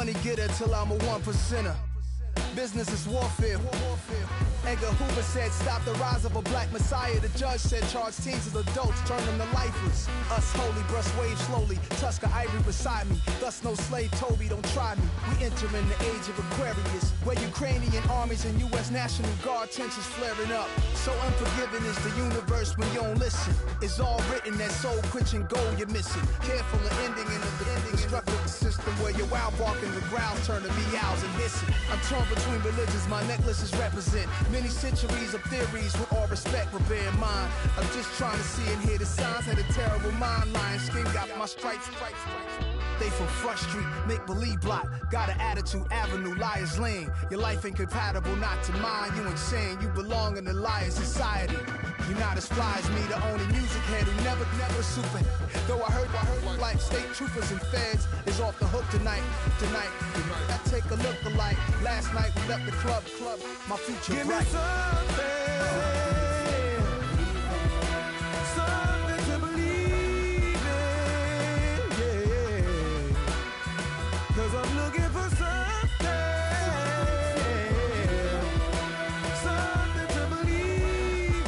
money getter till I'm a one percenter. Business is warfare. Edgar Hoover said, stop the rise of a black messiah. The judge said, charge teens as adults, turn them to lifers. Us holy, brush waves slowly, Tusker Ivory beside me. Thus no slave Toby, don't try me. We enter in the age of Aquarius, where Ukrainian armies and U.S. National Guard tensions flaring up. So unforgiving is the universe when you don't listen. It's all written, that soul-quenching goal you're missing. Careful of ending in the destructive system where your wild bark and the growls turn to meows and hissing. I'm torn between religions, my necklaces represent many centuries of theories with all respect, but bear in mind, I'm just trying to see and hear the signs. Had a terrible mind, lion skin got my stripes. They from Front Street, make-believe block. Got an attitude, avenue, liar's lane. Your life ain't compatible, not to mine. You insane, you belong in the liar society. You're not as fly as me, the only music head who never super. Though I heard like state troopers and feds is off the hook tonight. I take a look alike. Last night we left the club. My future Give bright. me something to believe in, yeah. 'Cause I'm looking for something to believe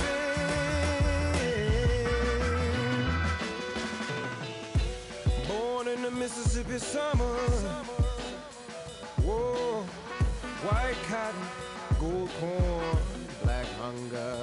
in. Born in the Mississippi summer. Whoa, white cotton, gold corn, black hunger.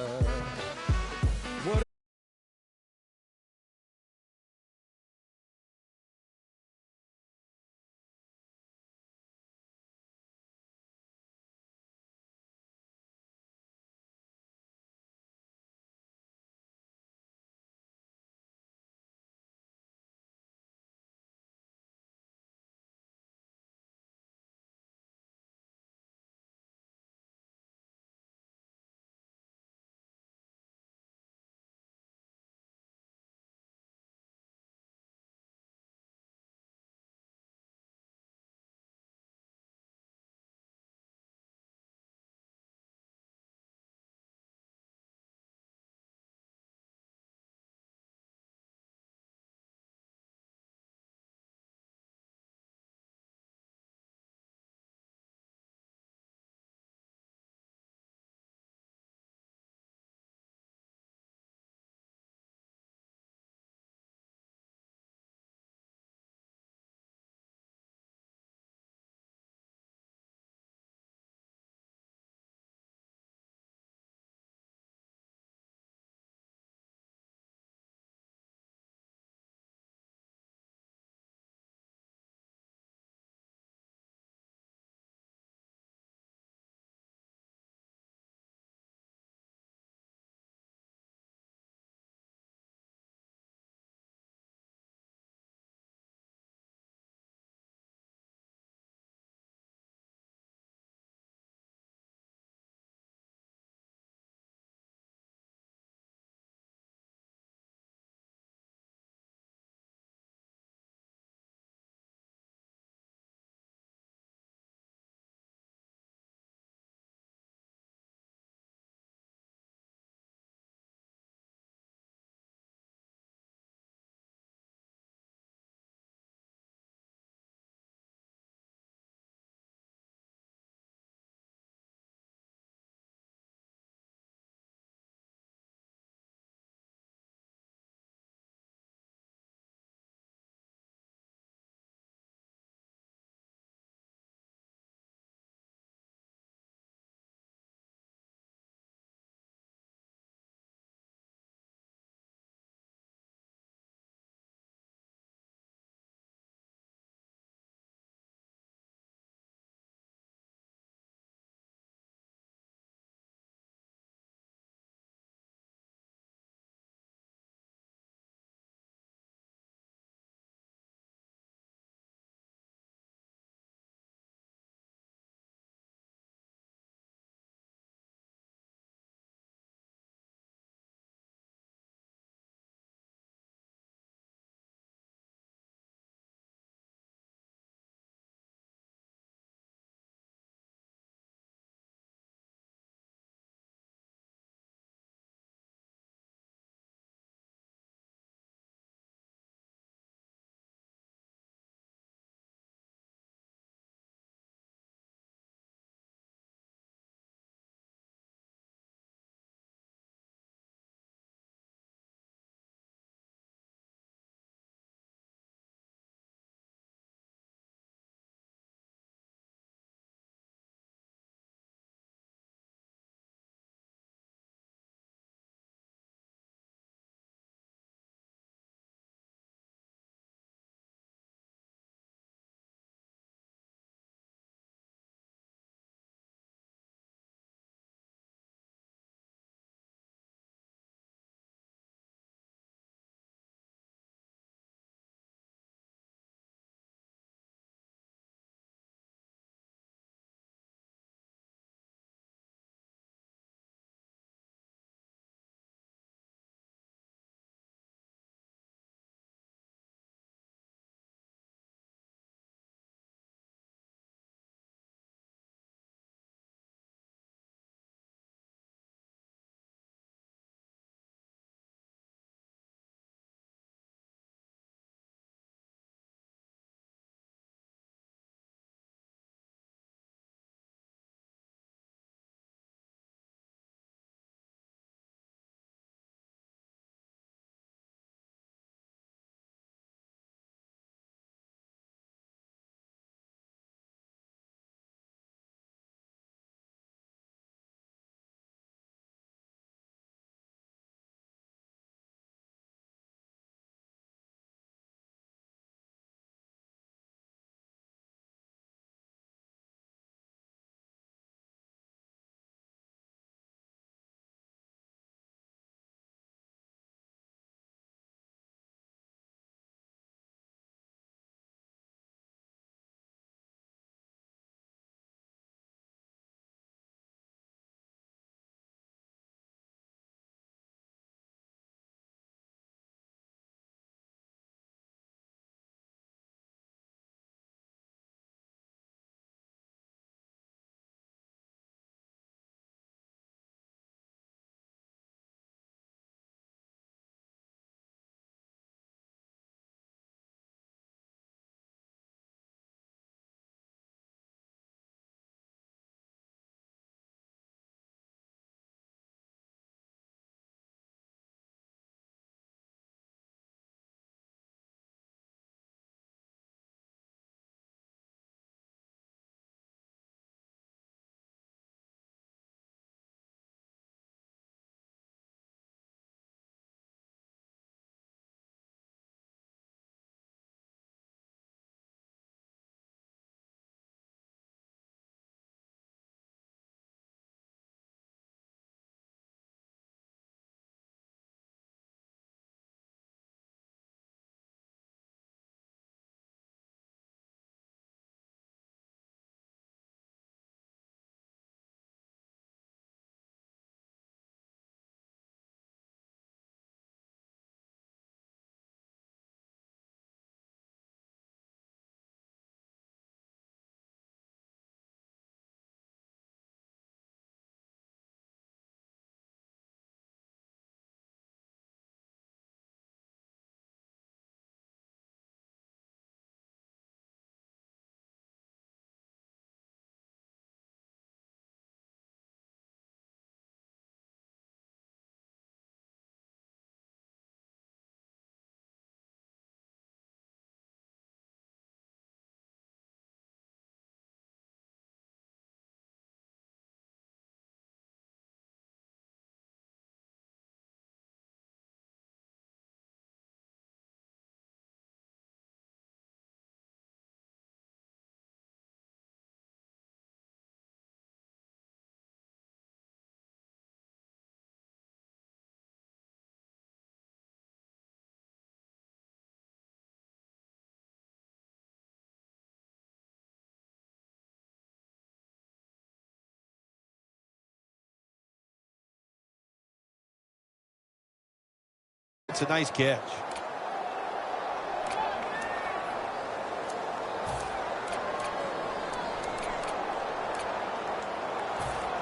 It's a nice catch.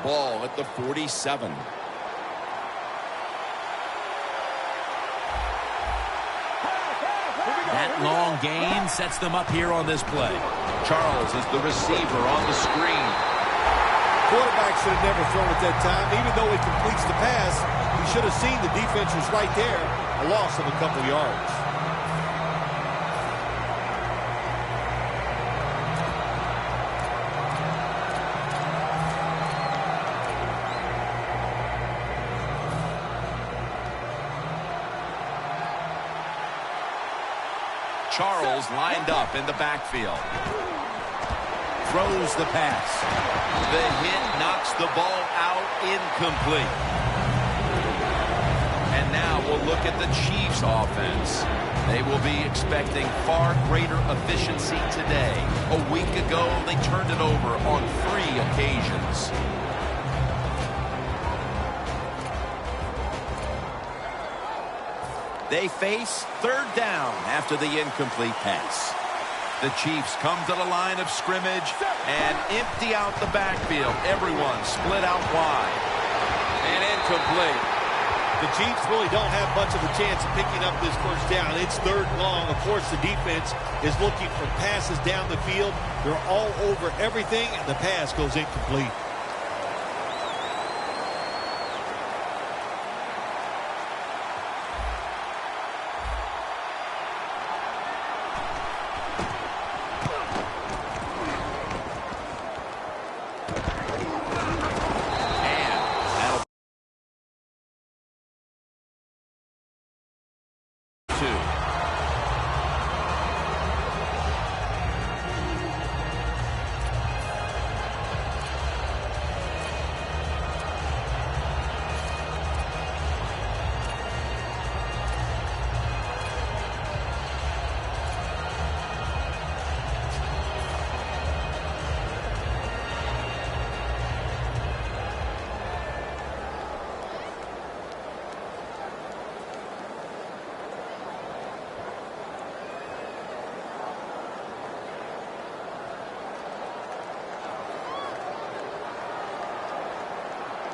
Ball at the 47. That long gain sets them up here on this play. Charles is the receiver on the screen. Quarterback should have never thrown at that time. Even though he completes the pass, he should have seen the defense was right there. A loss of a couple yards. Charles lined up in the backfield. Throws the pass. The hit knocks the ball out, incomplete. And now we'll look at the Chiefs' offense. They will be expecting far greater efficiency today. A week ago, they turned it over on 3 occasions. They face 3rd down after the incomplete pass. The Chiefs come to the line of scrimmage and empty out the backfield. Everyone split out wide. And incomplete. The Chiefs really don't have much of a chance of picking up this first down. It's 3rd and long. Of course, the defense is looking for passes down the field. They're all over everything, and the pass goes incomplete.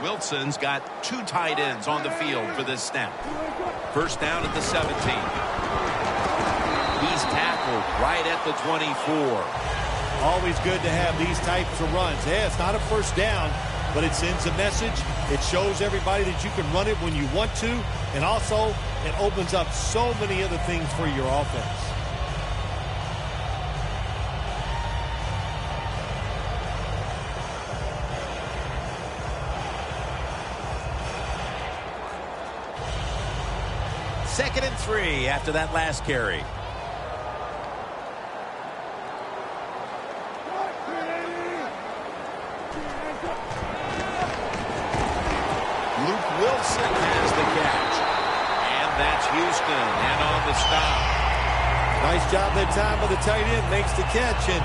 Wilson's got 2 tight ends on the field for this snap. First down at the 17. He's tackled right at the 24. Always good to have these types of runs. Yeah, it's not a first down, but it sends a message. It shows everybody that you can run it when you want to, and also it opens up so many other things for your offense. Second and 3 after that last carry. Luke Wilson has the catch. And that's Houston. And on the stop. Nice job that time by the tight end. Makes the catch. And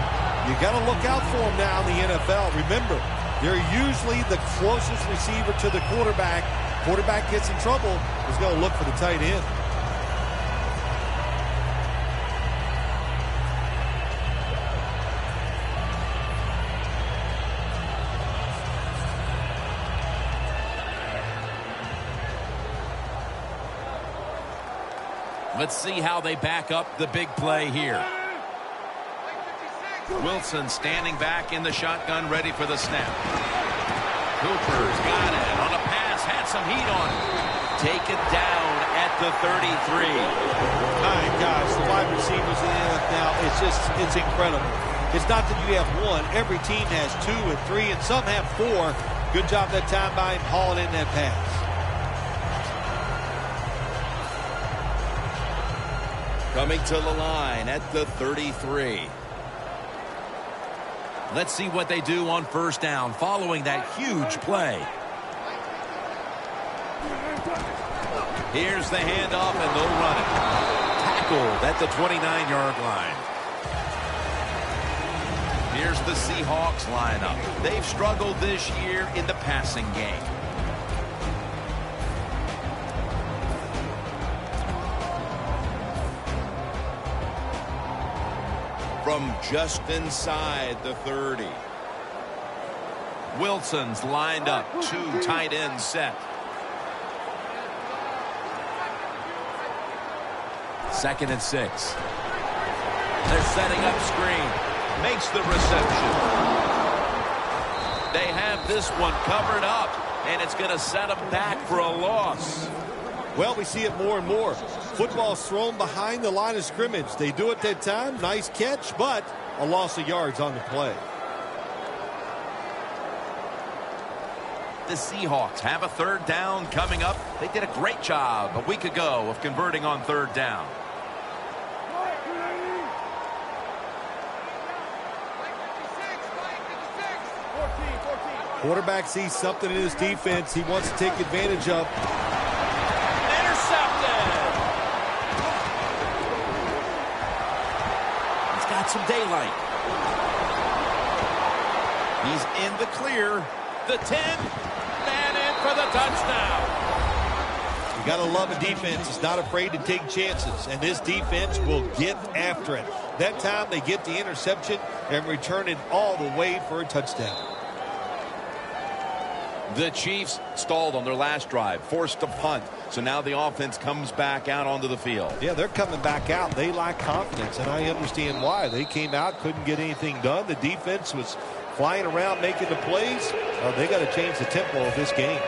you got to look out for him now in the NFL. Remember, they're usually the closest receiver to the quarterback. Quarterback gets in trouble, he's going to look for the tight end. Let's see how they back up the big play here. Wilson standing back in the shotgun, ready for the snap. Cooper's got it on a pass, had some heat on it. Taken down at the 33. My gosh, the wide receivers in the NFL, it's incredible. It's not that you have one. Every team has 2 and 3, and some have 4. Good job that time by him hauling in that pass. Coming to the line at the 33. Let's see what they do on first down following that huge play. Here's the handoff, and they'll run it. Tackled at the 29-yard line. Here's the Seahawks lineup. They've struggled this year in the passing game. from just inside the 30. Wilson's lined up. 2 tight ends set. Second and 6. They're setting up screen. Makes the reception. They have this one covered up, and it's going to set them back for a loss. Well, we see it more and more. Football's thrown behind the line of scrimmage. They do it that time. Nice catch, but a loss of yards on the play. The Seahawks have a 3rd down coming up. They did a great job a week ago of converting on 3rd down. Quarterback sees something in his defense he wants to take advantage of. Intercepted! He's got some daylight. He's in the clear. The 10, and in for the touchdown. You got to love a defense that's not afraid to take chances, and this defense will get after it. That time they get the interception and return it all the way for a touchdown. The Chiefs stalled on their last drive, forced to punt. So now the offense comes back out onto the field. Yeah, they're coming back out. They lack confidence, and I understand why. They came out, couldn't get anything done. The defense was flying around making the plays. They got to change the tempo of this game.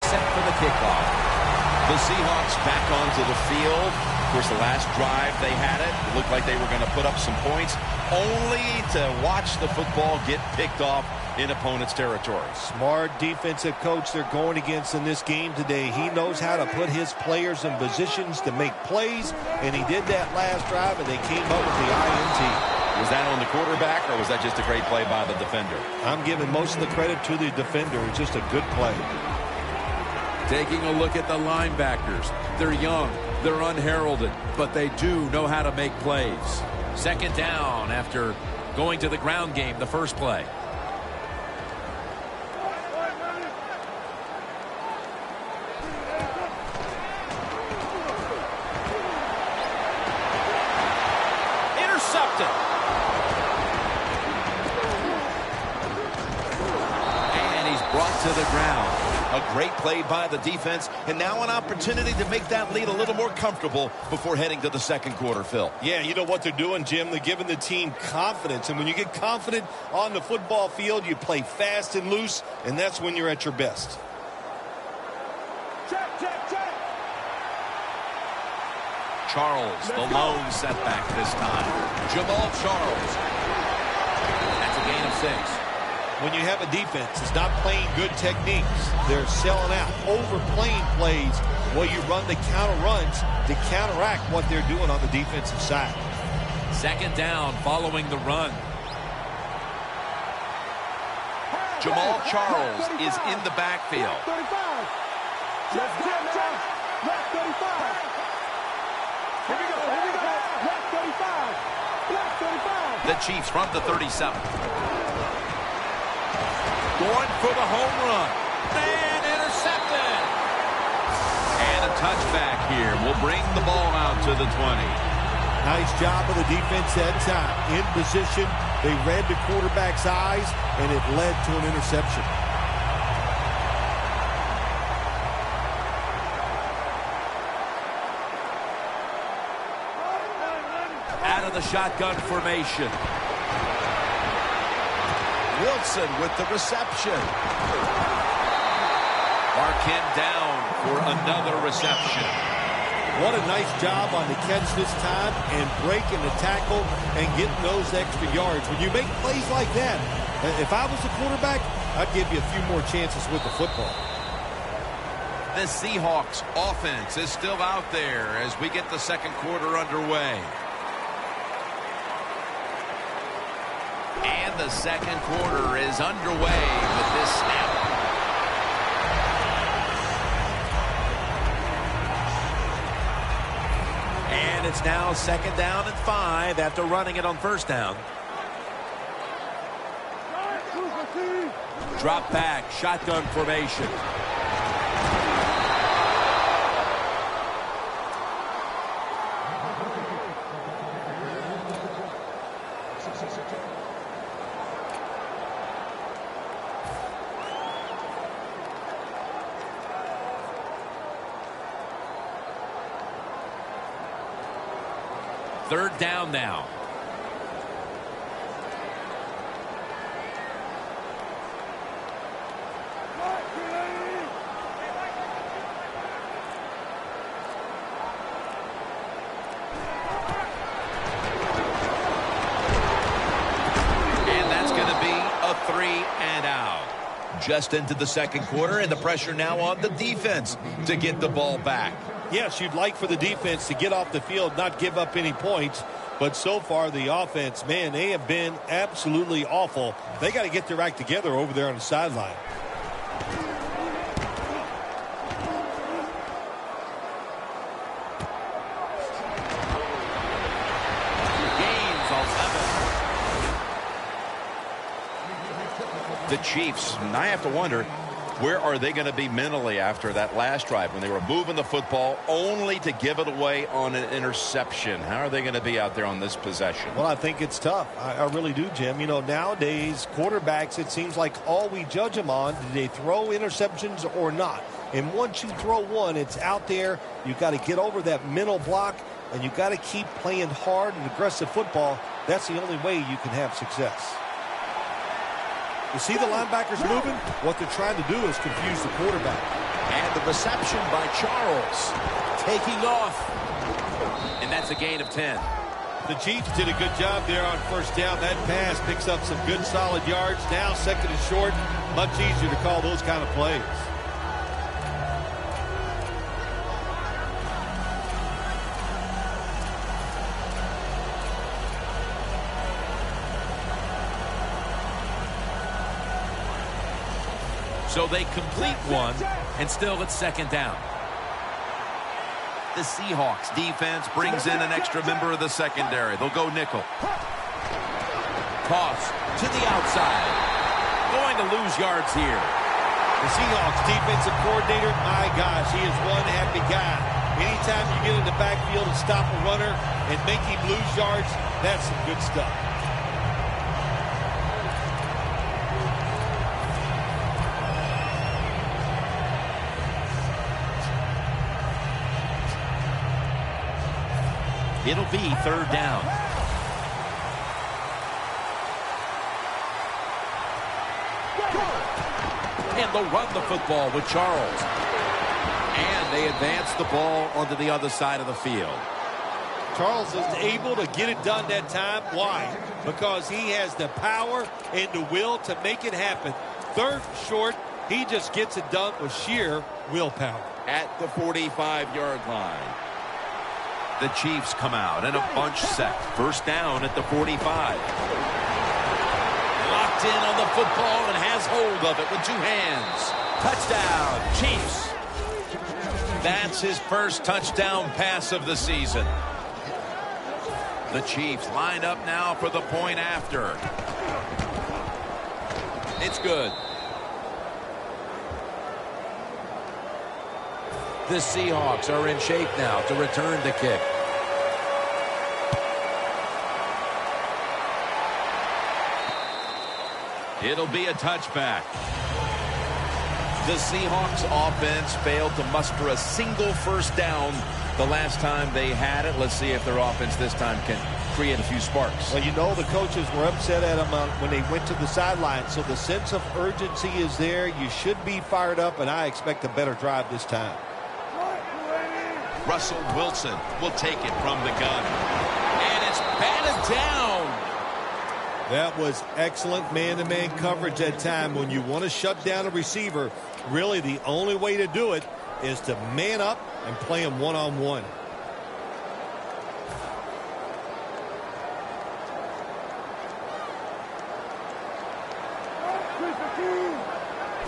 Set for the kickoff. The Seahawks back onto the field. Of course, the last drive they had it looked like they were going to put up some points, only to watch the football get picked off in opponent's territory. Smart defensive coach they're going against in this game today. He knows how to put his players in positions to make plays, and he did that last drive, and they came up with the INT. Was that on the quarterback, or was that just a great play by the defender? I'm giving most of the credit to the defender. It's just a good play. Taking a look at the linebackers. They're young, they're unheralded, but they do know how to make plays. 2nd down after going to the ground game the first play. Intercepted. And he's brought to the ground. A great play by the defense, and now an opportunity to make that lead a little more comfortable before heading to the second quarter, Phil. Yeah, you know what they're doing, Jim? They're giving the team confidence, and when you get confident on the football field, you play fast and loose, and that's when you're at your best. Check, check, check. Charles, the lone setback this time. Jamal Charles. That's a gain of 6. When you have a defense that's not playing good techniques, they're selling out, overplaying plays while you run the counter runs to counteract what they're doing on the defensive side. 2nd down following the run. Jamal Charles is in the backfield. 35. Check, check, check. Left 35. Here we go, here we go. Left 35. Left 35. The Chiefs from the 37. Going for the home run. And intercepted. And a touchback here will bring the ball out to the 20. Nice job of the defense that time. In position, they read the quarterback's eyes, and it led to an interception. Out of the shotgun formation. Wilson with the reception. Marquette down for another reception. What a nice job on the catch this time and breaking the tackle and getting those extra yards. When you make plays like that, if I was the quarterback, I'd give you a few more chances with the football. The Seahawks offense is still out there as we get the second quarter underway. And the second quarter is underway with this snap. It's now 2nd down and 5 after running it on 1st down. Drop back, shotgun formation. Third down now. And that's going to be a 3 and out. Just into the 2nd quarter, and the pressure now on the defense to get the ball back. Yes, you'd like for the defense to get off the field, not give up any points. But so far, the offense, man, they have been absolutely awful. They got to get their act together over there on the sideline. Gains on 7. The Chiefs, and I have to wonder, where are they going to be mentally after that last drive when they were moving the football only to give it away on an interception? How are they going to be out there on this possession? Well, I think it's tough. I really do, Jim. You know, nowadays, quarterbacks, it seems like all we judge them on, did they throw interceptions or not? And once you throw one, it's out there. You got to get over that mental block, and you got to keep playing hard and aggressive football. That's the only way you can have success. You see the linebackers moving? What they're trying to do is confuse the quarterback. And the reception by Charles. Taking off. And that's a gain of 10. The Chiefs did a good job there on 1st down. That pass picks up some good solid yards. Now 2nd and short. Much easier to call those kind of plays. So they complete one, and still it's 2nd down. The Seahawks defense brings in an extra member of the secondary. They'll go nickel. Toss to the outside. Going to lose yards here. The Seahawks defensive coordinator, my gosh, he is one happy guy. Anytime you get in the backfield and stop a runner and make him lose yards, that's some good stuff. It'll be 3rd down. And they'll run the football with Charles. And they advance the ball onto the other side of the field. Charles is able to get it done that time. Why? Because he has the power and the will to make it happen. 3rd short, he just gets it done with sheer willpower. At the 45-yard line. The Chiefs come out in a bunch set. 1st down at the 45. Locked in on the football and has hold of it with 2 hands. Touchdown, Chiefs. That's his 1st touchdown pass of the season. The Chiefs line up now for the point after. It's good. The Seahawks are in shape now to return the kick. It'll be a touchback. The Seahawks offense failed to muster a single 1st down the last time they had it. Let's see if their offense this time can create a few sparks. Well, you know the coaches were upset at them when they went to the sideline, so the sense of urgency is there. You should be fired up, and I expect a better drive this time. Russell Wilson will take it from the gun. And it's batted down. That was excellent man-to-man coverage that time. When you want to shut down a receiver, really the only way to do it is to man up and play him one-on-one.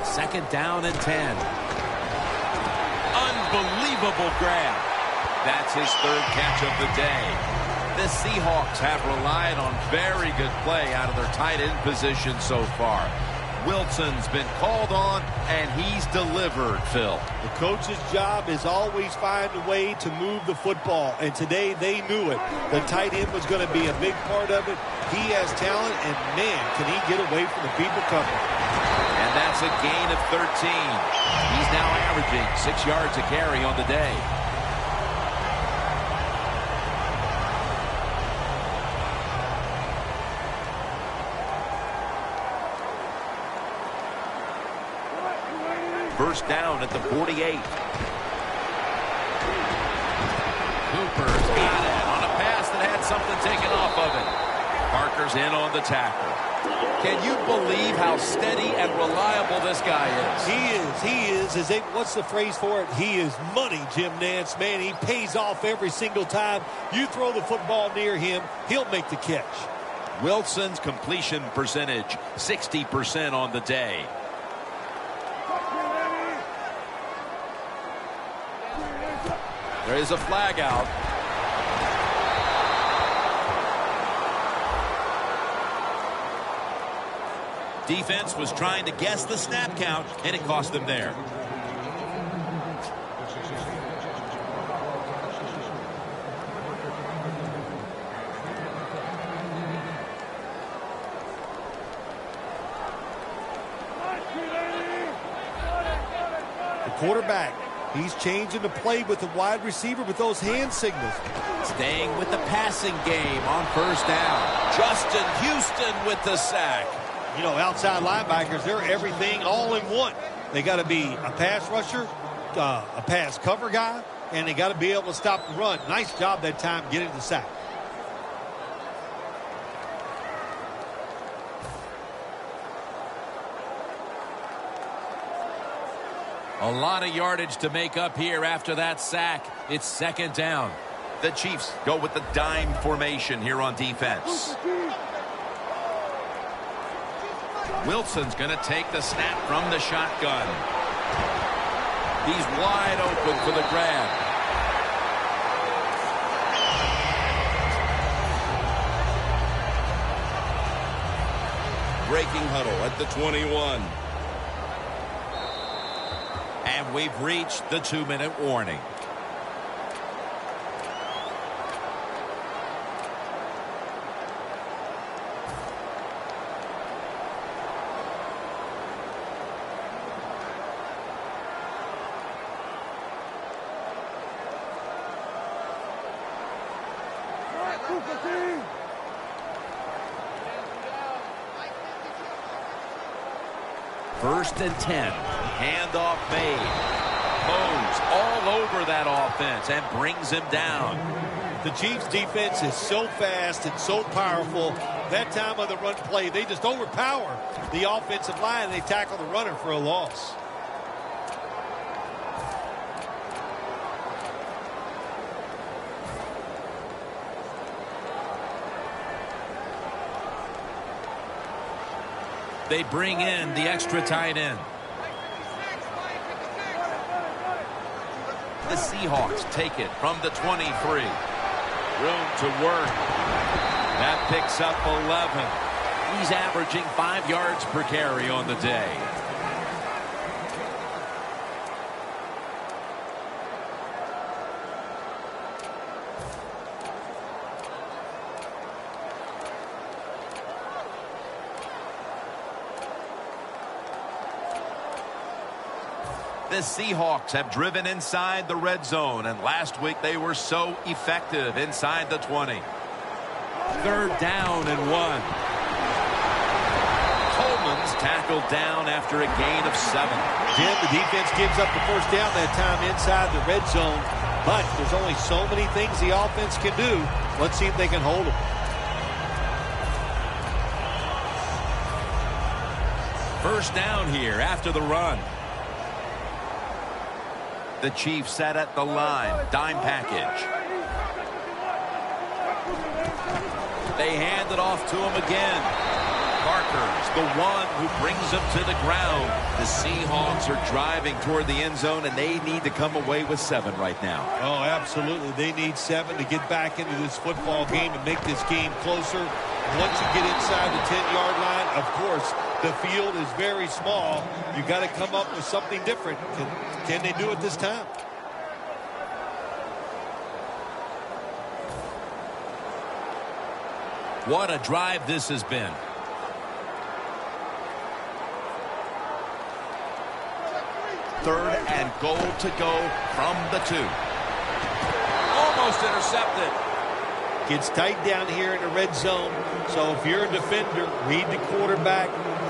Second down and 10. Unbelievable grab. That's his third catch of the day. The Seahawks have relied on very good play out of their tight end position so far. Wilson's been called on, and he's delivered, Phil. The coach's job is always find a way to move the football, and today they knew it. The tight end was going to be a big part of it. He has talent, and man, can he get away from the people coming. And that's a gain of 13. He's now averaging 6 yards a carry on the day. First down at the 48. Cooper's got it on a pass that had something taken off of it. Parker's in on the tackle. Can you believe how steady and reliable this guy is? He is. What's the phrase for it? He is money, Jim Nance. Man, he pays off every single time. You throw the football near him, he'll make the catch. Wilson's completion percentage, 60% on the day. There is a flag out. Defense was trying to guess the snap count, and it cost them there. The quarterback, he's changing the play with the wide receiver with those hand signals. Staying with the passing game on first down. Justin Houston with the sack. You know, outside linebackers, they're everything all in one. They got to be a pass rusher, a pass cover guy, and they got to be able to stop the run. Nice job that time getting the sack. A lot of yardage to make up here after that sack. It's second down. The Chiefs go with the dime formation here on defense. Wilson's going to take the snap from the shotgun. He's wide open for the grab. Breaking huddle at the 21. And we've reached the 2-minute warning. First and 10. Handoff made. Moves all over that offense and brings him down. The Chiefs defense is so fast and so powerful. That time of the run play, they just overpower the offensive line. They tackle the runner for a loss. They bring in the extra tight end. The Seahawks take it from the 23. Room to work. That picks up 11. He's averaging 5 yards per carry on the day. The Seahawks have driven inside the red zone, and last week they were so effective inside the 20. Third down and 1. Coleman's tackled down after a gain of 7. Jim, the defense gives up the first down that time inside the red zone, but there's only so many things the offense can do. Let's see if they can hold them. First down here after the run. The Chiefs set at the line. Dime package. They hand it off to him again. Parker Akers, the one who brings them to the ground. The Seahawks are driving toward the end zone, and they need to come away with 7 right now. Oh, absolutely. They need 7 to get back into this football game and make this game closer. Once you get inside the 10-yard line, of course, the field is very small. You got to come up with something different. Can they do it this time? What a drive this has been. Third and goal to go from the 2. Almost intercepted. Gets tight down here in the red zone. So if you're a defender, read the quarterback.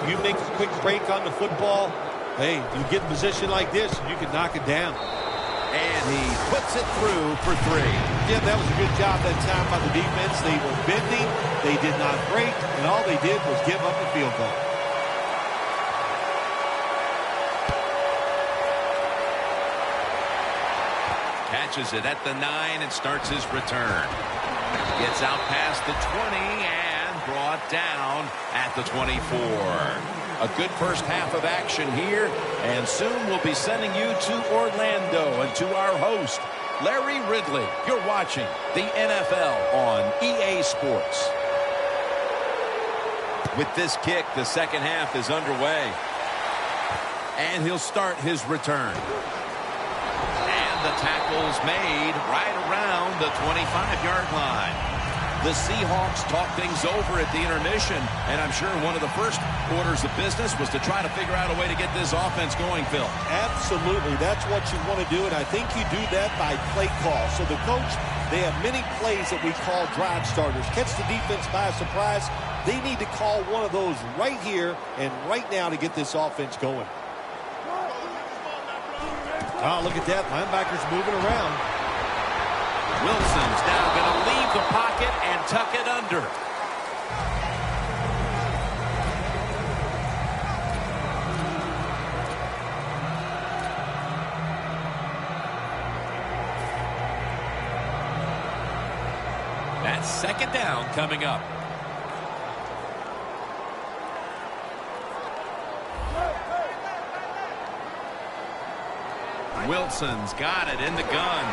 You make a quick break on the football. Hey, you get in a position like this, you can knock it down. And he puts it through for 3. Yeah, that was a good job that time by the defense. They were bending. They did not break. And all they did was give up a field goal. Catches it at the 9 and starts his return. Gets out past the 20 and brought down at the 24. A good first half of action here, and soon we'll be sending you to Orlando and to our host, Larry Ridley. You're watching the NFL on EA Sports. With this kick, the second half is underway. And he'll start his return. And the tackle's made right around the 25-yard line. The Seahawks talk things over at the intermission, and I'm sure one of the first orders of business was to try to figure out a way to get this offense going, Phil. Absolutely. That's what you want to do, and I think you do that by play call. So the coach, they have many plays that we call drive starters. Catch the defense by surprise. They need to call one of those right here and right now to get this offense going. Oh, look at that. Linebackers moving around. Wilson's now going to leave the pocket and tuck it under. That's second down coming up. Wilson's got it in the gun.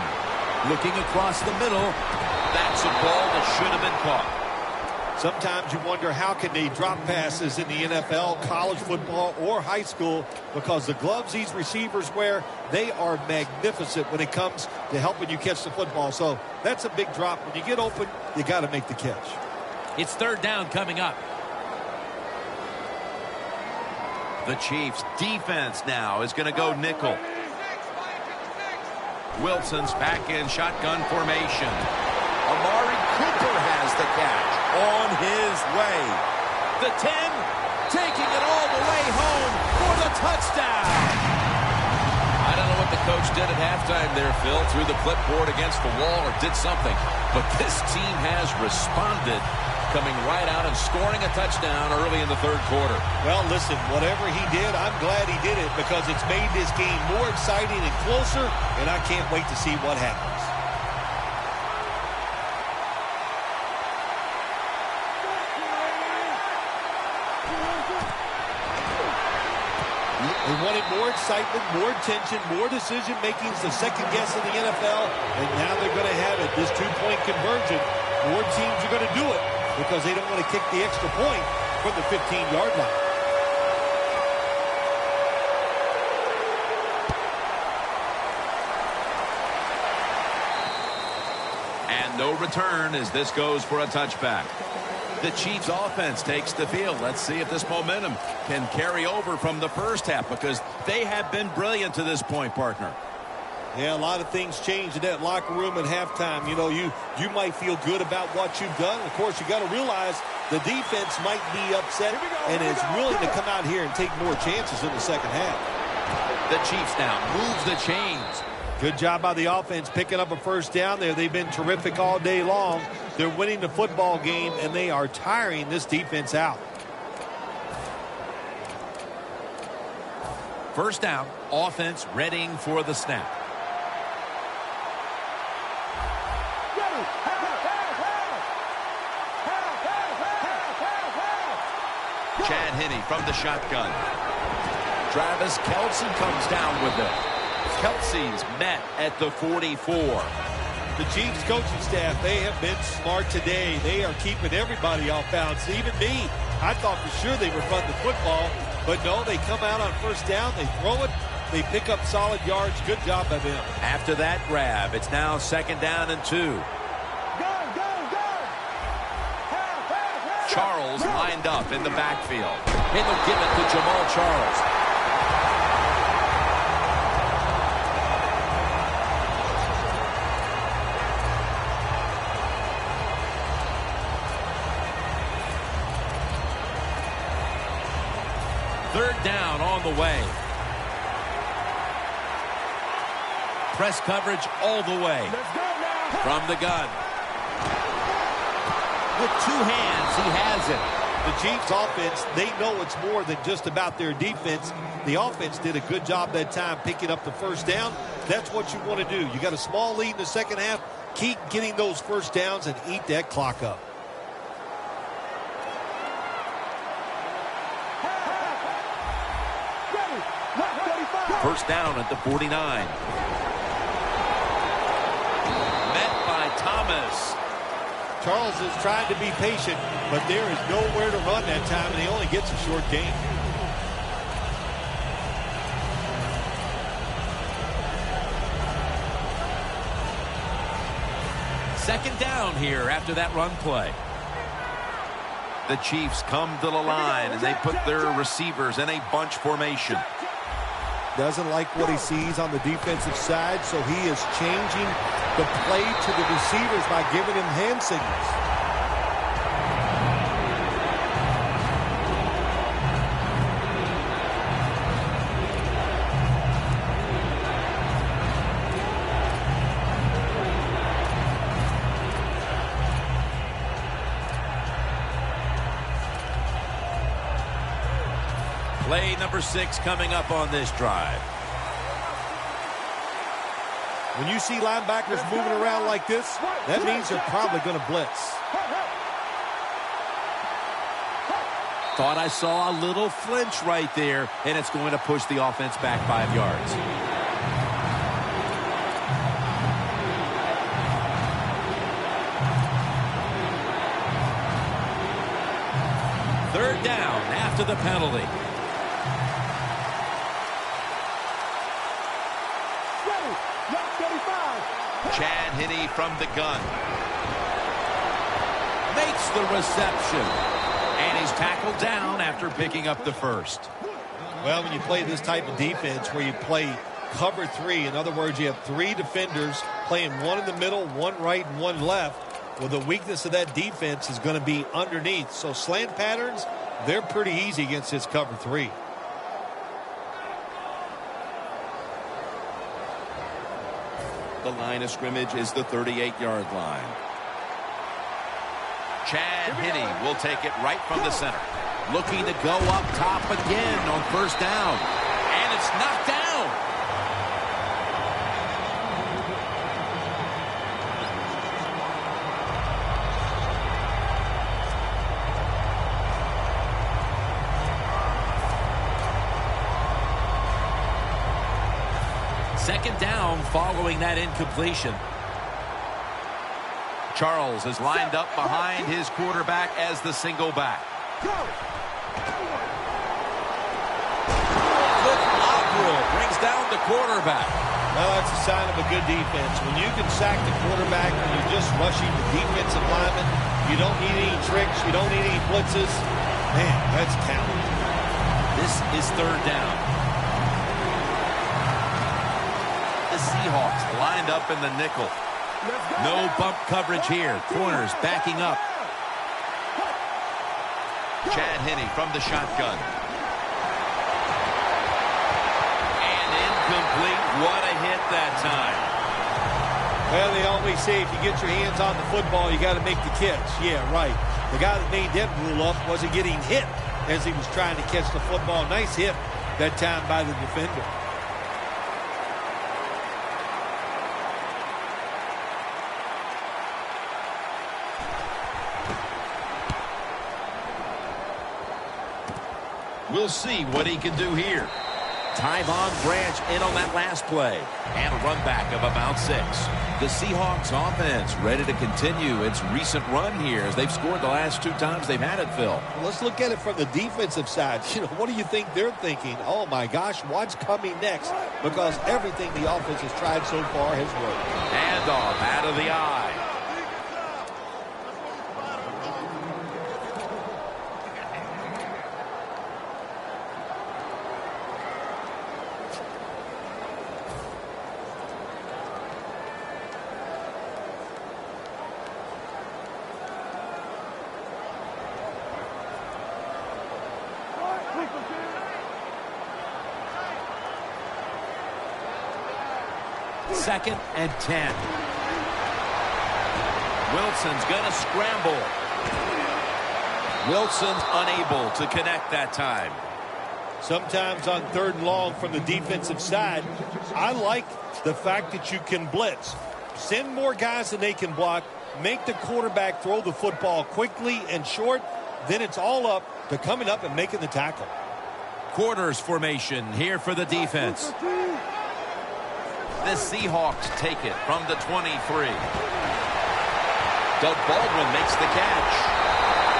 Looking across the middle. That's a ball that should have been caught. Sometimes you wonder how can they drop passes in the NFL, college football, or high school, because the gloves these receivers wear, they are magnificent when it comes to helping you catch the football. So that's a big drop. When you get open, you got to make the catch. It's third down coming up. The Chiefs defense now is going to go nickel. Wilson's back in shotgun formation. Amari Cooper has the catch on his way. The 10 taking it all the way home for the touchdown. I don't know what the coach did at halftime there, Phil, threw the clipboard against the wall or did something, but this team has responded, coming right out and scoring a touchdown early in the third quarter. Well, listen, whatever he did, I'm glad he did it because it's made this game more exciting and closer, and I can't wait to see what happens. They wanted more excitement, more tension, more decision-making. It's the second guess in the NFL, and now they're going to have it. This two-point conversion, more teams are going to do it because they don't want to kick the extra point from the 15-yard line. And no return as this goes for a touchback. The Chiefs offense takes the field. Let's see if this momentum can carry over from the first half because they have been brilliant to this point, partner. Yeah, a lot of things changed in that locker room at halftime. You know, you might feel good about what you've done. Of course, you got to realize the defense might be upset and is willing to come out here and take more chances in the second half. The Chiefs now moves the chains. Good job by the offense picking up a first down there. They've been terrific all day long. They're winning the football game, and they are tiring this defense out. First down, offense readying for the snap. Chad from the shotgun. Travis Kelce comes down with it. Kelce's met at the 44. The Chiefs coaching staff, they have been smart today. They are keeping everybody off bounds. Even me, I thought for sure they would run the football, but no, they come out on first down, they throw it, they pick up solid yards. Good job by them. After that grab, it's now 2nd down and 2. Charles lined up in the backfield. And they'll give it to Jamal Charles. Third down on the way. Press coverage all the way. From the gun. With 2 hands, he has it. The Chiefs offense, they know it's more than just about their defense. The offense did a good job that time picking up the first down. That's what you want to do. You got a small lead in the second half. Keep getting those first downs and eat that clock up. First down at the 49. Met by Thomas. Charles is trying to be patient, but there is nowhere to run that time, and he only gets a short gain. Second down here after that run play. The Chiefs come to the line, and they put their receivers in a bunch formation. Doesn't like what he sees on the defensive side, so he is changing the play to the receivers by giving him hand signals. Play number 6 coming up on this drive. When you see linebackers moving around like this, that means they're probably going to blitz. Thought I saw a little flinch right there, and it's going to push the offense back 5 yards. Third down after the penalty. Chad Henne from the gun. Makes the reception. And he's tackled down after picking up the first. Well, when you play this type of defense where you play cover 3, in other words, you have 3 defenders playing one in the middle, one right, and one left. Well, the weakness of that defense is going to be underneath. So slant patterns, they're pretty easy against this cover 3. The line of scrimmage is the 38-yard line. Chad Henne will take it right from the center. Looking to go up top again on first down. And it's knocked down. Second down following that incompletion. Charles is lined up behind his quarterback as the single back. Good opera brings down the quarterback. Well, that's a sign of a good defense. When you can sack the quarterback when you're just rushing the defensive lineman, you don't need any tricks, you don't need any blitzes. Man, that's talent. This is third down. The Seahawks lined up in the nickel. No bump coverage here. Corners backing up. Chad Henne from the shotgun. And incomplete. What a hit that time. Well, they always say if you get your hands on the football, you got to make the catch. Yeah, right. The guy that made that rule up wasn't getting hit as he was trying to catch the football. Nice hit that time by the defender. We'll see what he can do here. Tyvon Branch in on that last play. And a run back of about 6. The Seahawks offense ready to continue its recent run here as they've scored the last 2 times they've had it, Phil. Well, let's look at it from the defensive side. What do you think they're thinking? Oh, my gosh, what's coming next? Because everything the offense has tried so far has worked. Handoff out of the eye. Second and 10. Wilson's going to scramble. Wilson's unable to connect that time. Sometimes on 3rd and long from the defensive side, I like the fact that you can blitz. Send more guys than they can block. Make the quarterback throw the football quickly and short. Then it's all up to coming up and making the tackle. Quarters formation here for the defense. The Seahawks take it from the 23. Doug Baldwin makes the catch.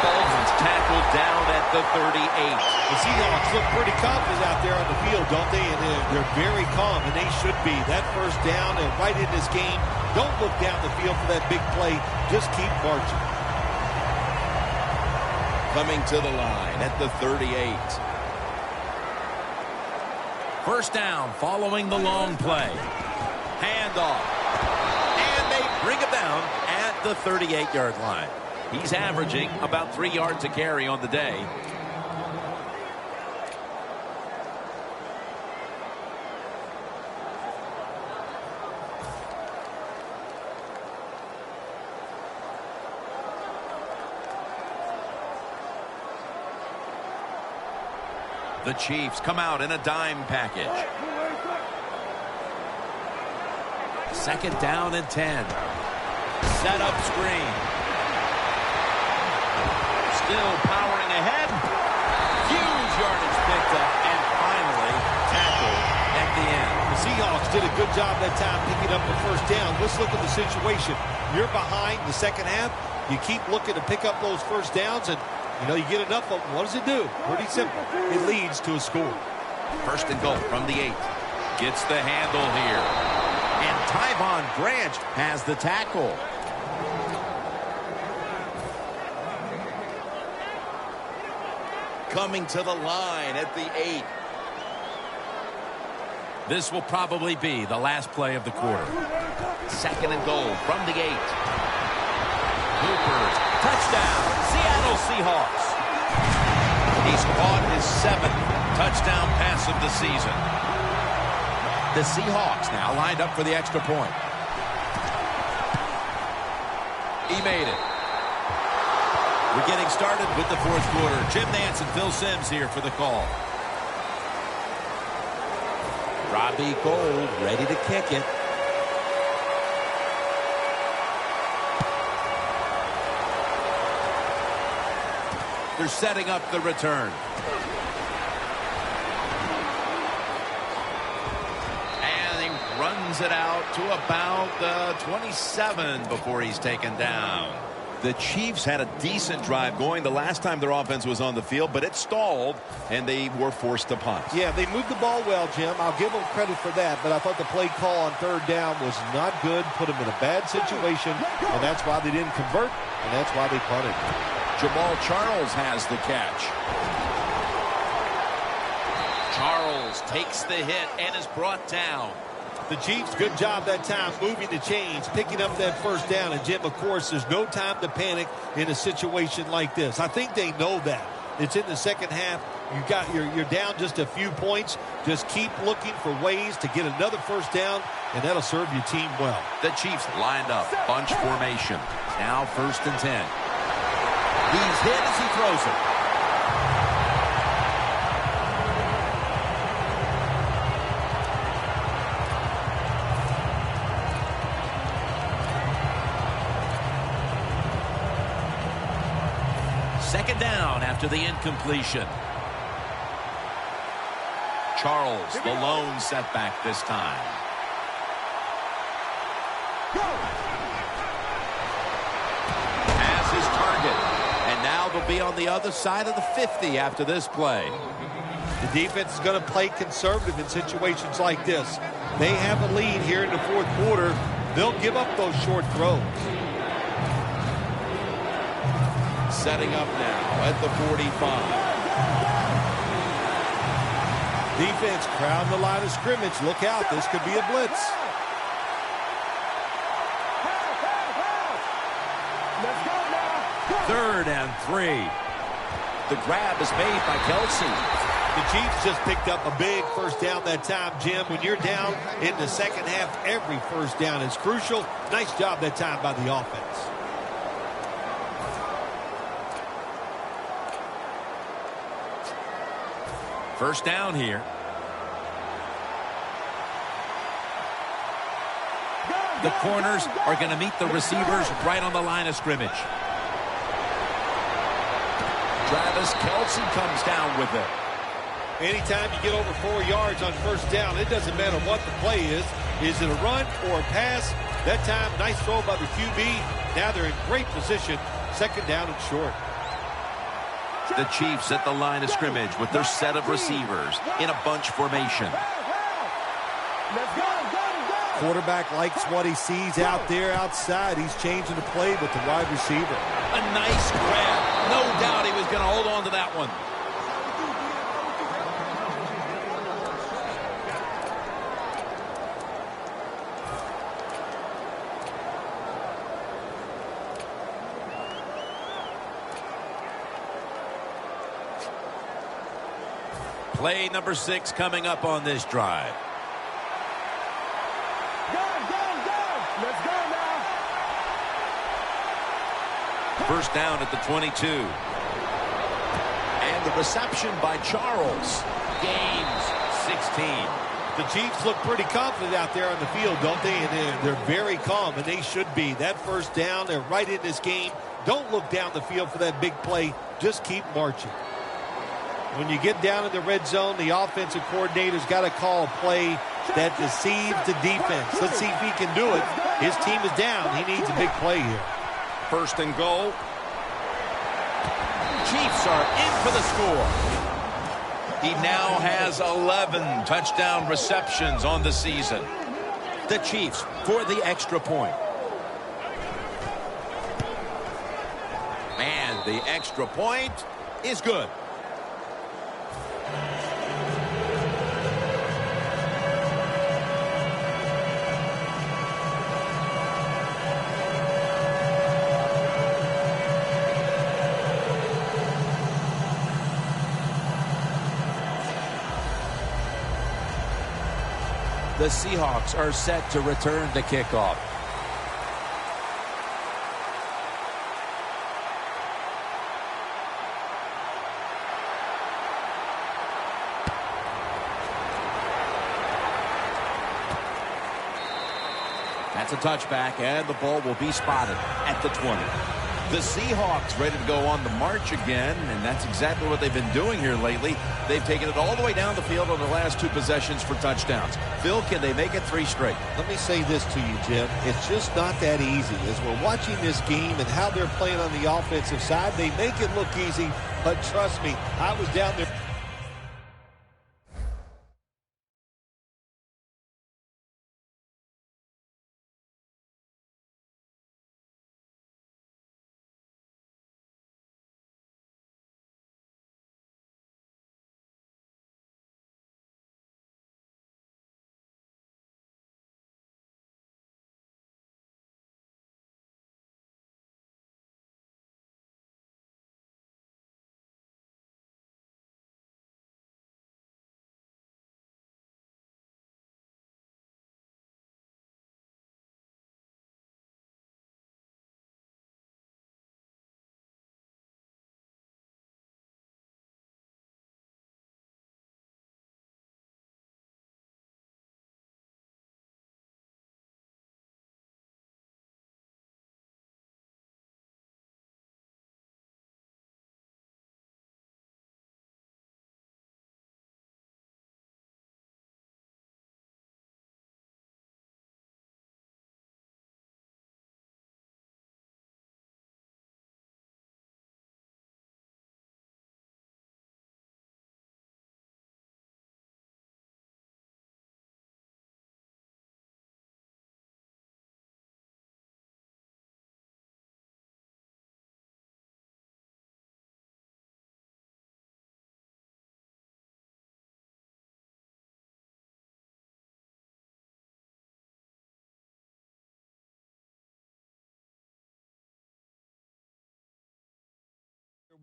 Baldwin's tackled down at the 38. The Seahawks look pretty confident out there on the field, don't they? And they're very calm, and they should be. That first down and right in this game, don't look down the field for that big play. Just keep marching. Coming to the line at the 38. First down following the long play. Handoff. And they bring him down at the 38-yard line. He's averaging about 3 yards a carry on the day. The Chiefs come out in a dime package. Second down and 10. Set up screen. Still powering ahead. Huge yardage picked up and finally tackled at the end. The Seahawks did a good job that time picking up the first down. Let's look at the situation. You're behind the second half. You keep looking to pick up those first downs, and you get enough of them. What does it do? Pretty simple. It leads to a score. First and goal from the 8. Gets the handle here. And Tyvon Branch has the tackle. Coming to the line at the 8. This will probably be the last play of the quarter. Second and goal from the 8. Cooper's touchdown, Seattle Seahawks. He's caught his 7th touchdown pass of the season. The Seahawks now lined up for the extra point. He made it. We're getting started with the 4th quarter. Jim Nance and Phil Simms here for the call. Robbie Gould ready to kick it. They're setting up the return. And he runs it out to about the 27 before he's taken down. The Chiefs had a decent drive going the last time their offense was on the field, but it stalled, and they were forced to punt. Yeah, they moved the ball well, Jim. I'll give them credit for that, but I thought the play call on 3rd down was not good, put them in a bad situation, and that's why they didn't convert, and that's why they punted. Jamal Charles has the catch. Charles takes the hit and is brought down. The Chiefs, good job that time moving the chains, picking up that first down. And, Jim, of course, there's no time to panic in a situation like this. I think they know that. It's in the second half. You're down just a few points. Just keep looking for ways to get another first down, and that'll serve your team well. The Chiefs lined up, bunch formation. Now 1st and 10. He's hit as he throws it. Second down after the incompletion. Charles, the lone setback this time. Has his target. And now they'll be on the other side of the 50 after this play. The defense is going to play conservative in situations like this. They have a lead here in the fourth quarter. They'll give up those short throws. Setting up now at the 45. Defense crowd the line of scrimmage. Look out. This could be a blitz. Third and 3. The grab is made by Kelsey. The Chiefs just picked up a big first down that time, Jim. When you're down in the second half, every first down is crucial. Nice job that time by the offense. First down here. The corners are going to meet the receivers right on the line of scrimmage. Travis Kelsey comes down with it. Anytime you get over 4 yards on first down, it doesn't matter what the play is. Is it a run or a pass? That time, nice throw by the QB. Now they're in great position. Second down and short. The Chiefs at the line of scrimmage with their set of receivers in a bunch formation. Quarterback likes what he sees out there outside. He's changing the play with the wide receiver. A nice grab. No doubt he was going to hold on to that one. Play number 6 coming up on this drive. Let's go now. First down at the 22. And the reception by Charles. Gains 16. The Chiefs look pretty confident out there on the field, don't they? And they're very calm, and they should be. That first down, they're right in this game. Don't look down the field for that big play. Just keep marching. When you get down in the red zone, the offensive coordinator's got to call a play that deceives the defense. Let's see if he can do it. His team is down. He needs a big play here. First and goal. Chiefs are in for the score. He now has 11 touchdown receptions on the season. The Chiefs for the extra point. And the extra point is good. The Seahawks are set to return the kickoff. That's a touchback, and the ball will be spotted at the 20. The Seahawks ready to go on the march again, and that's exactly what they've been doing here lately. They've taken it all the way down the field on the last 2 possessions for touchdowns. Phil, can they make it 3 straight? Let me say this to you, Jim. It's just not that easy. As we're watching this game and how they're playing on the offensive side, they make it look easy, but trust me, I was down there.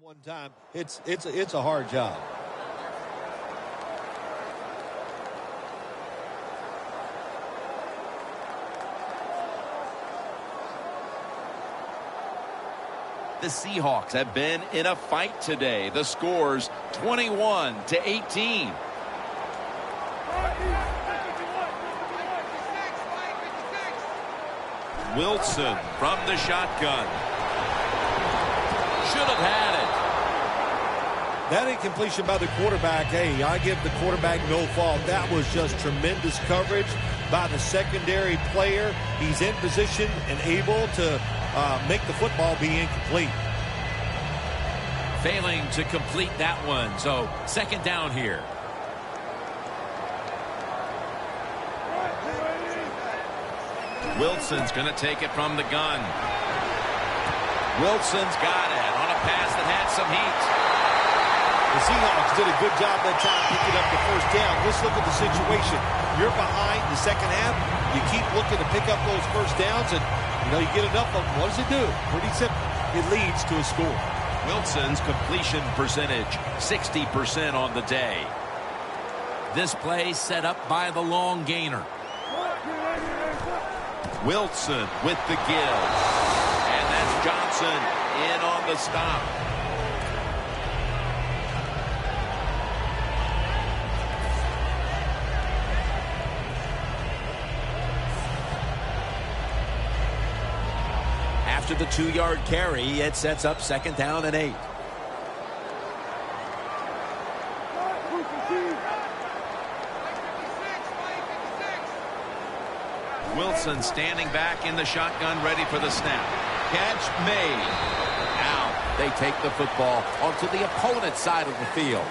One time, it's a hard job. The Seahawks have been in a fight today. The score's 21-18. Wilson from the shotgun. Should have had it. That incompletion by the quarterback, hey, I give the quarterback no fault. That was just tremendous coverage by the secondary player. He's in position and able to make the football be incomplete. Failing to complete that one, so second down here. Wilson's going to take it from the gun. Wilson's got it on a pass that had some heat. The Seahawks did a good job that time picking up the first down. Let's look at the situation. You're behind the second half. You keep looking to pick up those first downs, and you get enough of them. What does it do? Pretty simple. It leads to a score. Wilson's completion percentage, 60% on the day. This play set up by the long gainer. Wilson with the give. And that's Johnson in on the stop. After the 2-yard carry, it sets up second down and 8. Wilson standing back in the shotgun, ready for the snap. Catch made. Now they take the football onto the opponent's side of the field.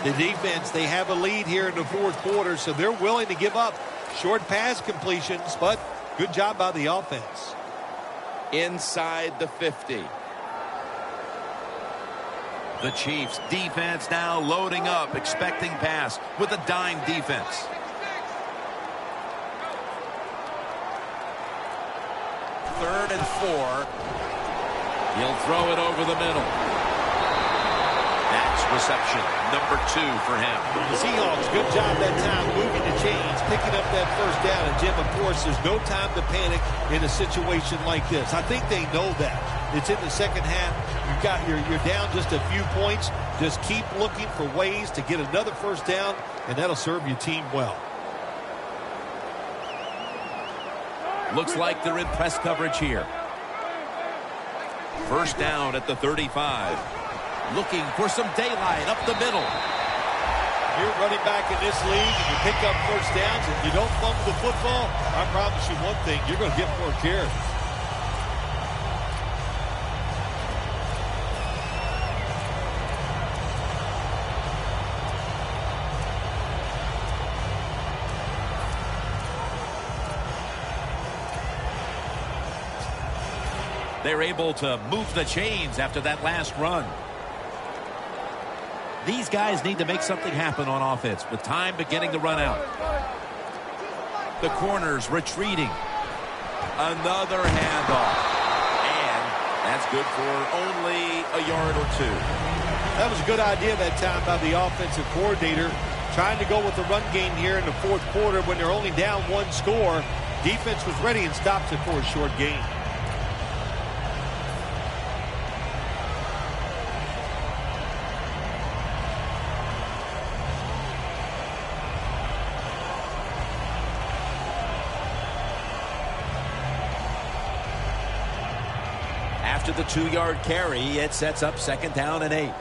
The defense, they have a lead here in the fourth quarter, so they're willing to give up short pass completions, but good job by the offense. Inside the 50. The Chiefs defense now loading up, expecting pass with a dime defense. Third and 4. He'll throw it over the middle. That's reception number 2 for him. The Seahawks, good job that time moving the chains, picking up that first down. And Jim, of course, there's no time to panic in a situation like this. I think they know that. It's in the second half. You're down just a few points. Just keep looking for ways to get another first down, and that'll serve your team well. Looks like they're in press coverage here. First down at the 35. Looking for some daylight up the middle. You're running back in this league and you pick up first downs and you don't fumble the football, I promise you one thing, you're going to get more carries. They're able to move the chains after that last run. These guys need to make something happen on offense with time beginning to run out. The corners retreating. Another handoff. And that's good for only a yard or 2. That was a good idea that time by the offensive coordinator. Trying to go with the run game here in the fourth quarter when they're only down 1 score. Defense was ready and stopped it for a short gain. After the 2-yard carry, it sets up second down and 8.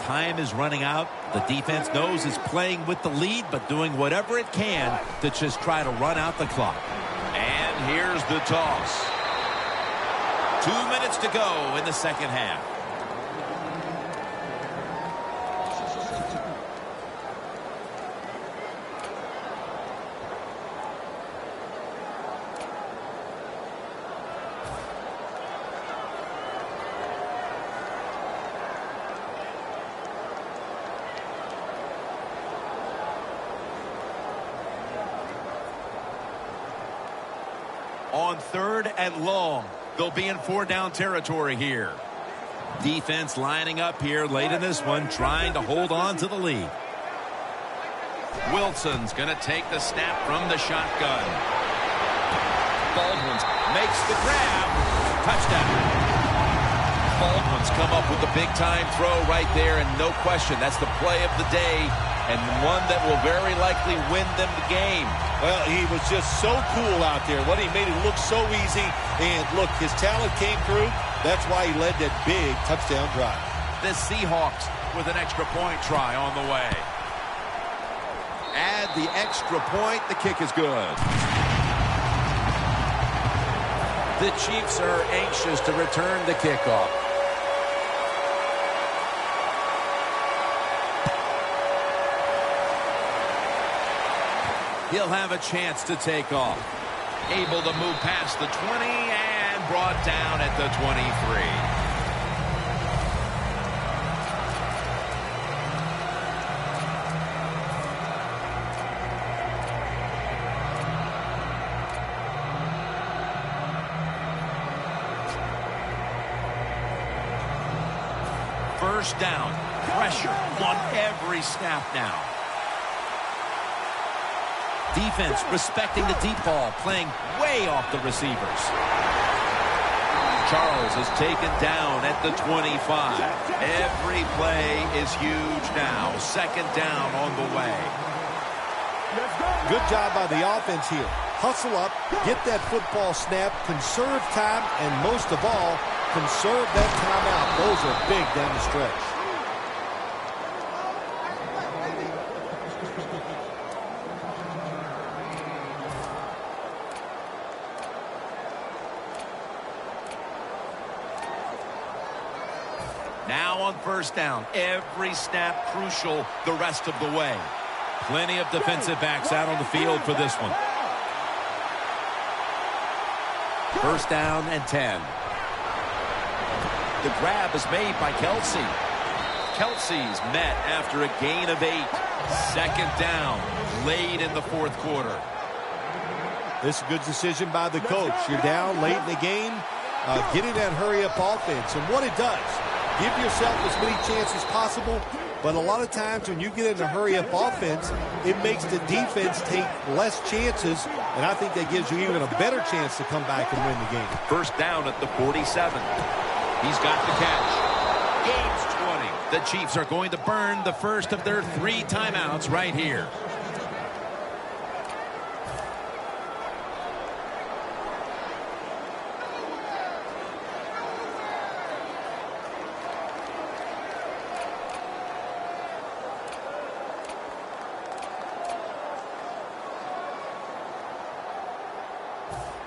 Time is running out. The defense knows it's playing with the lead, but doing whatever it can to just try to run out the clock. And here's the toss. 2 minutes to go in the second half. On 3rd and long, they'll be in 4-down territory here. Defense lining up here late in this one, trying to hold on to the lead. Wilson's going to take the snap from the shotgun. Baldwin makes the grab. Touchdown. Baldwin's come up with the big-time throw right there, and no question, that's the play of the day, and one that will very likely win them the game. Well, he was just so cool out there. What he made it look so easy, and look, his talent came through. That's why he led that big touchdown drive. The Seahawks with an extra point try on the way. Add the extra point. The kick is good. The Chiefs are anxious to return the kickoff. He'll have a chance to take off. Able to move past the 20 and brought down at the 23. First down. Pressure on every snap now. Defense respecting the deep ball, playing way off the receivers. Charles is taken down at the 25. Every play is huge now. Second down on the way. Good job by the offense here. Hustle up, get that football snap, conserve time, and most of all, conserve that timeout. Those are big down the stretch. Now on first down, every snap crucial the rest of the way. Plenty of defensive backs out on the field for this one. First down and 10. The grab is made by Kelsey. Kelsey's met after a gain of 8. Second down, late in the fourth quarter. This is a good decision by the coach. You're down late in the game. Getting that hurry-up offense. And what it does, give yourself as many chances possible, but a lot of times when you get in a hurry-up offense, it makes the defense take less chances, and I think that gives you even a better chance to come back and win the game. First down at the 47. He's got the catch. Gains 20. The Chiefs are going to burn the first of their 3 timeouts right here.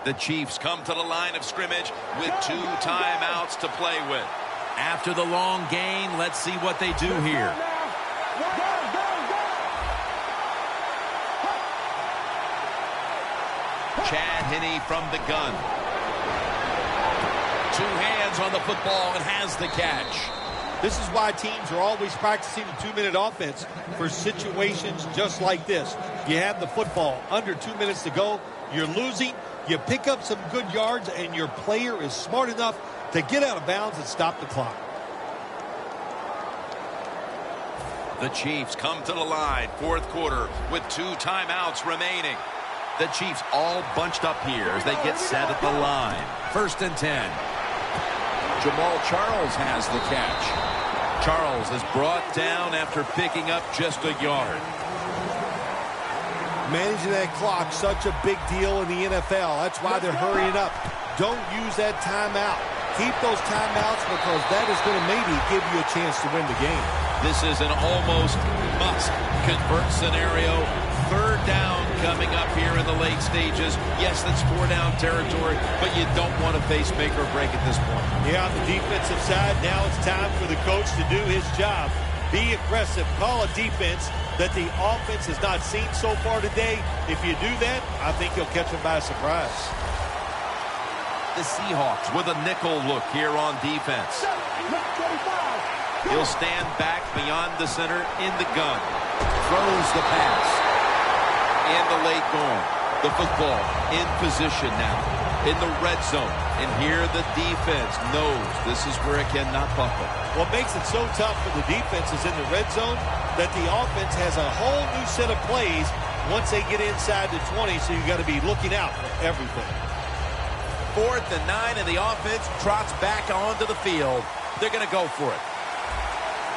The Chiefs come to the line of scrimmage with 2 timeouts to play with. After the long gain, let's see what they do here. Chad Henne from the gun. 2 hands on the football and has the catch. This is why teams are always practicing the 2-minute offense for situations just like this. You have the football under 2 minutes to go. You're losing. You pick up some good yards, and your player is smart enough to get out of bounds and stop the clock. The Chiefs come to the line, fourth quarter, with 2 timeouts remaining. The Chiefs all bunched up here as they get set at the line. First and 10. Jamal Charles has the catch. Charles is brought down after picking up just a yard. Managing that clock, such a big deal in the NFL. That's why they're hurrying up. Don't use that timeout. Keep those timeouts because that is going to maybe give you a chance to win the game. This is an almost must-convert scenario. Third down coming up here in the late stages. Yes, that's 4-down territory, but you don't want to face make or break at this point. Yeah, on the defensive side, now it's time for the coach to do his job. Be aggressive. Call a defense that the offense has not seen so far today. If you do that, I think you'll catch them by surprise. The Seahawks with a nickel look here on defense. He'll stand back beyond the center in the gun. Throws the pass. And the late going. The football in position now. in the red zone. And here the defense knows this is where it cannot buckle. What makes it so tough for the defenses in the red zone that the offense has a whole new set of plays once they get inside the 20, so you got to be looking out for everything. 4th and 9, and the offense trots back onto the field. They're going to go for it.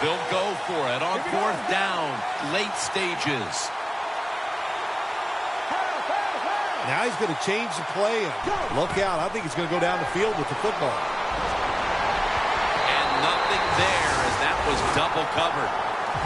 They'll go for it on 4th down, late stages. Now he's going to change the play. Look out. I think he's going to go down the field with the football. And nothing there as that was double covered.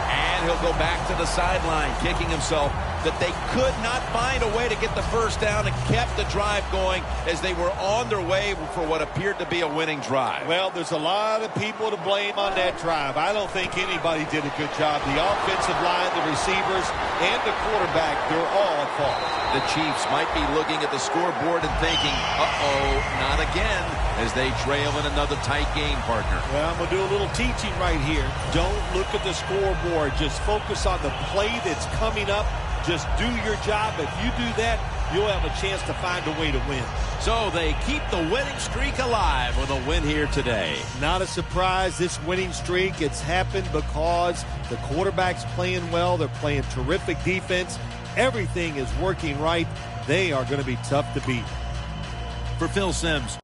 And he'll go back to the sideline, kicking himself that they could not find a way to get the first down and kept the drive going as they were on their way for what appeared to be a winning drive. Well, there's a lot of people to blame on that drive. I don't think anybody did a good job. The offensive line, the receivers, and the quarterback, they're all at fault. The Chiefs might be looking at the scoreboard and thinking, uh-oh, not again, as they trail in another tight game, partner. Well, I'm going to do a little teaching right here. Don't look at the scoreboard. Just focus on the play that's coming up. Just do your job. If you do that, you'll have a chance to find a way to win. So they keep the winning streak alive with a win here today. Not a surprise, this winning streak. It's happened because the quarterback's playing well. They're playing terrific defense. Everything is working right. They are going to be tough to beat. For Phil Simms.